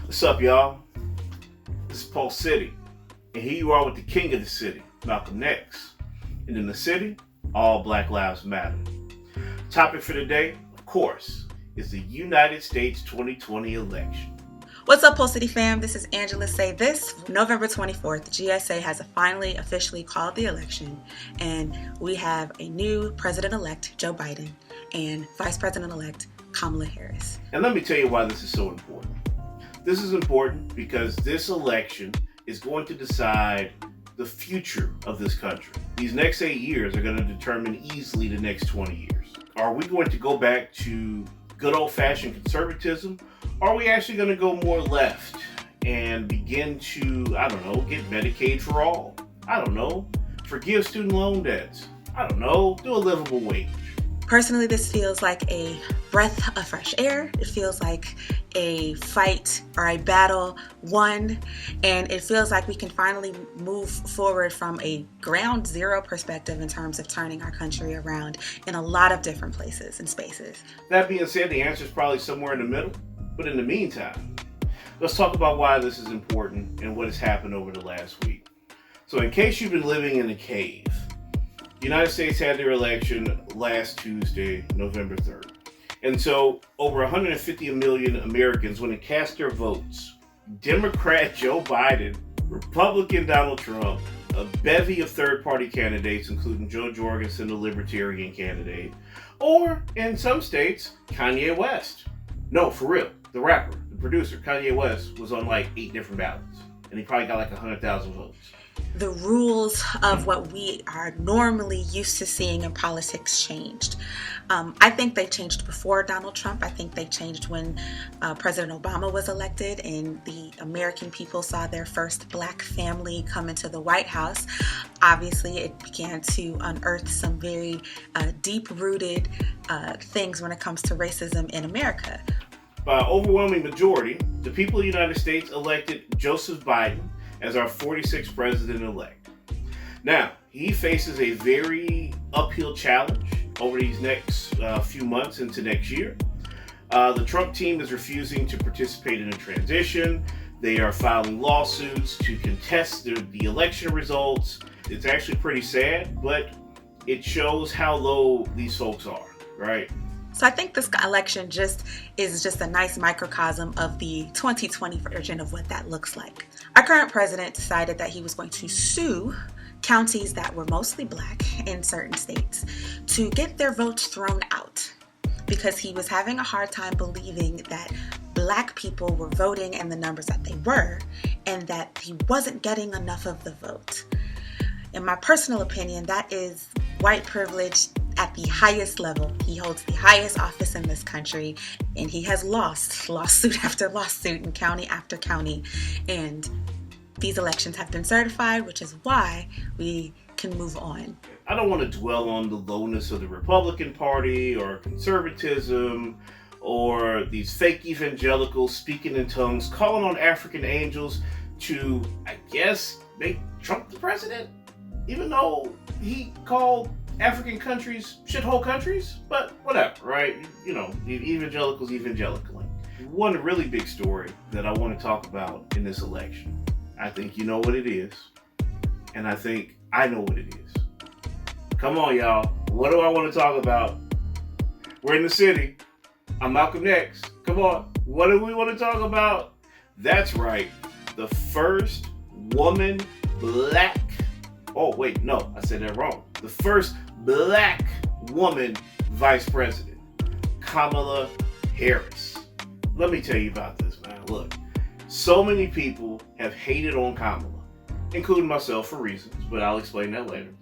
What's up, y'all? This is Pulse City, and here you are with the king of the city, Malcolm X. And in the city, all Black Lives Matter. Topic for today, of course, is the United States 2020 election. What's up, Pulse City fam? This is Angela Say This. November 24th, the GSA has finally officially called the election, and we have a new president-elect, Joe Biden, and Vice President-elect, Kamala Harris. And let me tell you why this is so important. This is important because this election is going to decide the future of this country. These next 8 years are going to determine easily the next 20 years. Are we going to go back to good old-fashioned conservatism? Or are we actually going to go more left and begin to, get Medicaid for all? Forgive student loan debts. Do a livable wage. Personally, this feels like a breath of fresh air. It feels like a fight or a battle won, and it feels like we can finally move forward from a ground zero perspective in terms of turning our country around in a lot of different places and spaces. That being said, the answer is probably somewhere in the middle. But in the meantime, let's talk about why this is important and what has happened over the last week. So in case you've been living in a cave, the United States had their election last Tuesday, November 3rd. And so over 150 million Americans went and cast their votes. Democrat Joe Biden, Republican Donald Trump, a bevy of third-party candidates, including Joe Jorgensen, the Libertarian candidate, or in some states, Kanye West. No, for real, the rapper, the producer, Kanye West, was on like 8 different ballots. And he probably got like 100,000 votes. The rules of what we are normally used to seeing in politics changed. I think they changed before Donald Trump. I think they changed when President Obama was elected and the American people saw their first Black family come into the White House. Obviously, it began to unearth some very deep-rooted things when it comes to racism in America. By overwhelming majority, the people of the United States elected Joseph Biden as our 46th president-elect. Now, he faces a very uphill challenge over these next few months into next year. The Trump team is refusing to participate in a transition. They are filing lawsuits to contest the election results. It's actually pretty sad, but it shows how low these folks are, right? So I think this election is just a nice microcosm of the 2020 version of what that looks like. Our current president decided that he was going to sue counties that were mostly Black in certain states to get their votes thrown out because he was having a hard time believing that Black people were voting in the numbers that they were and that he wasn't getting enough of the vote. In my personal opinion, that is white privilege at the highest level. He holds the highest office in this country, and he has lost lawsuit after lawsuit in county after county. And these elections have been certified, which is why we can move on. I don't want to dwell on the lowness of the Republican Party or conservatism or these fake evangelicals speaking in tongues, calling on African angels to, make Trump the president, even though he called African countries shithole countries, but whatever, right? The evangelicals evangelically. One really big story that I want to talk about in this election. I think you know what it is, and I think I know what it is. Come on, y'all. What do I want to talk about? We're in the city. I'm Malcolm X. Come on. What do we want to talk about? That's right. The first woman Black. Oh, wait, no, I said that wrong. The first Black woman vice president, Kamala Harris. Let me tell you about this, man. Look, so many people have hated on Kamala, including myself for reasons, but I'll explain that later.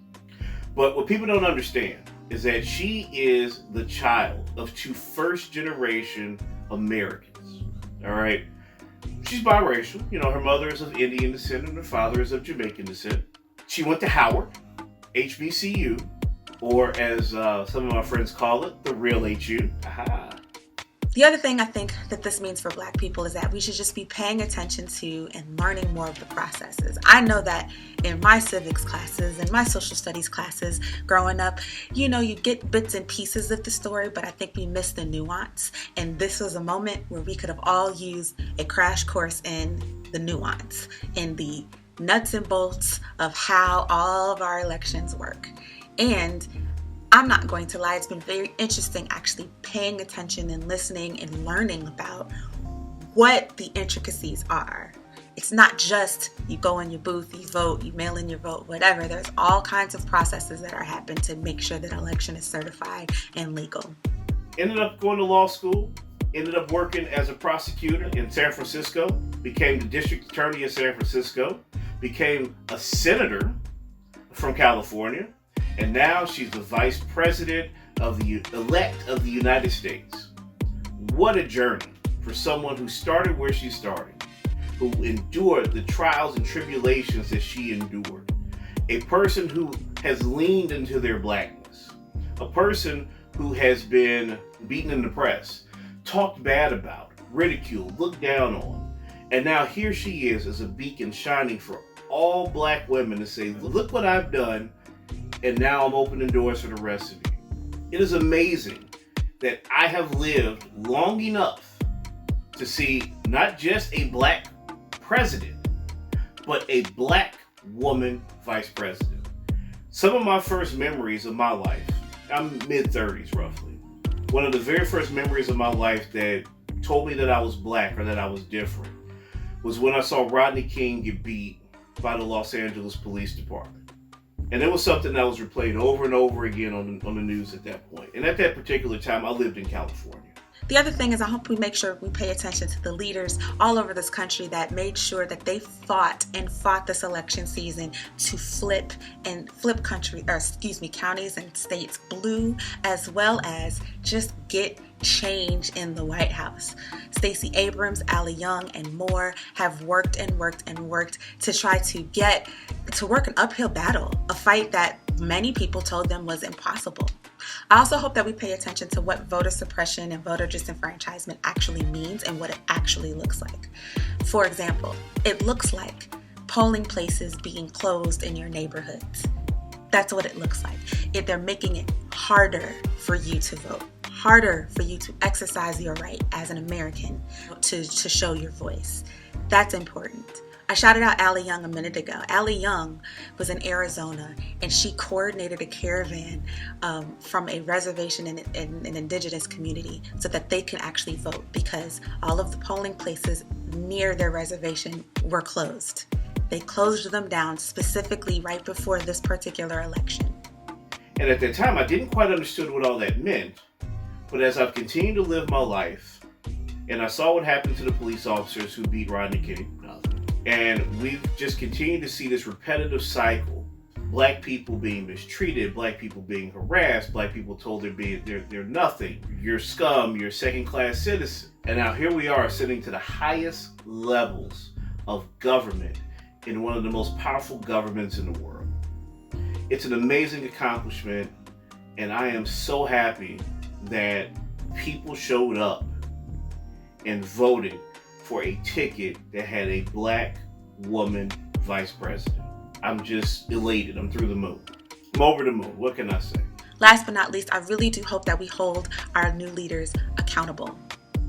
But what people don't understand is that she is the child of 2 first-generation Americans, all right? She's biracial. Her mother is of Indian descent and her father is of Jamaican descent. She went to Howard, HBCU, or as some of my friends call it, the real HU. Aha. The other thing I think that this means for Black people is that we should just be paying attention to and learning more of the processes. I know that in my civics classes and my social studies classes growing up, you get bits and pieces of the story, but I think we miss the nuance. And this was a moment where we could have all used a crash course in the nuance, in the nuts and bolts of how all of our elections work. And I'm not going to lie, it's been very interesting actually paying attention and listening and learning about what the intricacies are. It's not just you go in your booth, you vote, you mail in your vote, whatever. There's all kinds of processes that are happening to make sure that election is certified and legal. Ended up going to law school, ended up working as a prosecutor in San Francisco, became the district attorney in San Francisco, became a senator from California, and now she's the vice president of the elect of the United States. What a journey for someone who started where she started, who endured the trials and tribulations that she endured. A person who has leaned into their Blackness. A person who has been beaten in the press, talked bad about, ridiculed, looked down on. And now here she is as a beacon shining for all Black women to say, look what I've done, and now I'm opening doors for the rest of you. It is amazing that I have lived long enough to see not just a Black president, but a Black woman vice president. Some of my first memories of my life, I'm mid-30s roughly. One of the very first memories of my life that told me that I was Black or that I was different was when I saw Rodney King get beat by the Los Angeles Police Department. And it was something that was replayed over and over again on the news at that point. And at that particular time, I lived in California. The other thing is I hope we make sure we pay attention to the leaders all over this country that made sure that they fought this election season to flip counties and states blue, as well as just get change in the White House. Stacey Abrams, Ali Young, and more have worked and worked and worked to try to work an uphill battle, a fight that many people told them was impossible. I also hope that we pay attention to what voter suppression and voter disenfranchisement actually means and what it actually looks like. For example, it looks like polling places being closed in your neighborhoods. That's what it looks like. They're making it harder for you to vote, harder for you to exercise your right as an American to show your voice. That's important. I shouted out Ali Young a minute ago. Ali Young was in Arizona, and she coordinated a caravan from a reservation in an indigenous community so that they can actually vote, because all of the polling places near their reservation were closed. They closed them down specifically right before this particular election. And at that time, I didn't quite understand what all that meant. But as I've continued to live my life, and I saw what happened to the police officers who beat Rodney King, and we've just continued to see this repetitive cycle. Black people being mistreated, Black people being harassed, Black people told they're nothing. You're scum, you're a second-class citizen. And now here we are sitting to the highest levels of government in one of the most powerful governments in the world. It's an amazing accomplishment, and I am so happy that people showed up and voted for a ticket that had a Black woman vice president. I'm just elated. I'm through the moon. I'm over the moon. What can I say? Last but not least, I really do hope that we hold our new leaders accountable.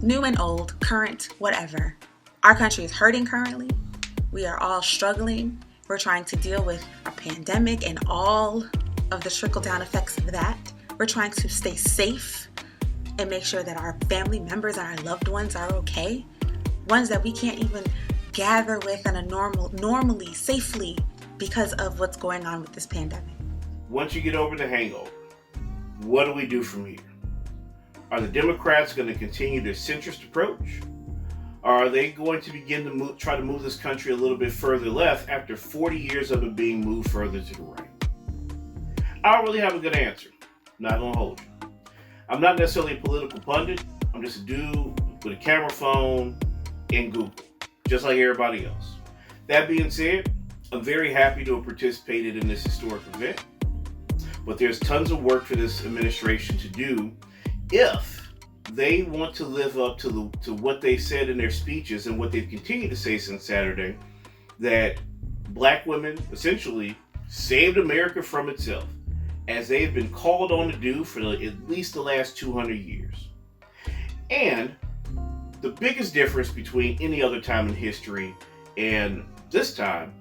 New and old, current, whatever. Our country is hurting currently. We are all struggling. We're trying to deal with a pandemic and all of the trickle-down effects of that. We're trying to stay safe and make sure that our family members and our loved ones are okay. Ones that we can't even gather with in a normally, safely, because of what's going on with this pandemic. Once you get over the hangover, what do we do from here? Are the Democrats going to continue their centrist approach? Or are they going to begin to try to move this country a little bit further left after 40 years of it being moved further to the right? I don't really have a good answer. I'm not going to hold you. I'm not necessarily a political pundit. I'm just a dude with a camera phone and Google, just like everybody else. That being said, I'm very happy to have participated in this historic event, but there's tons of work for this administration to do if they want to live up to what they said in their speeches and what they've continued to say since Saturday, that black women essentially saved America from itself, as they've been called on to do for at least the last 200 years. And the biggest difference between any other time in history and this time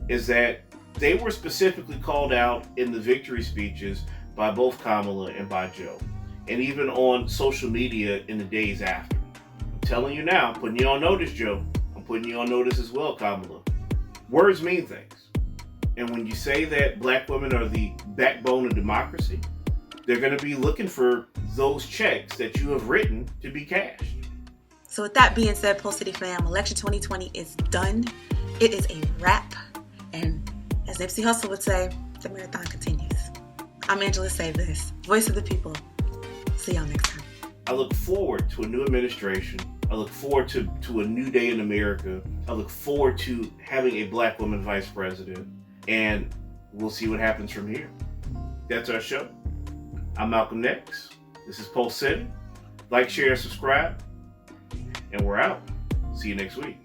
is that they were specifically called out in the victory speeches by both Kamala and by Joe, and even on social media in the days after. I'm telling you now, putting you on notice, Joe. I'm putting you on notice as well, Kamala. Words mean things. And when you say that black women are the backbone of democracy, they're going to be looking for those checks that you have written to be cashed. So with that being said, Pulse City fam, election 2020 is done. It is a wrap. And as Nipsey Hussle would say, the marathon continues. I'm Angela Say This, voice of the people. See y'all next time. I look forward to a new administration. I look forward to a new day in America. I look forward to having a black woman vice president. And we'll see what happens from here. That's our show. I'm Malcolm Nix. This is Pulse City. Like, share, and subscribe. And we're out. See you next week.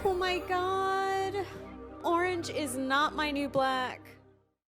Oh my god. Orange is not my new black.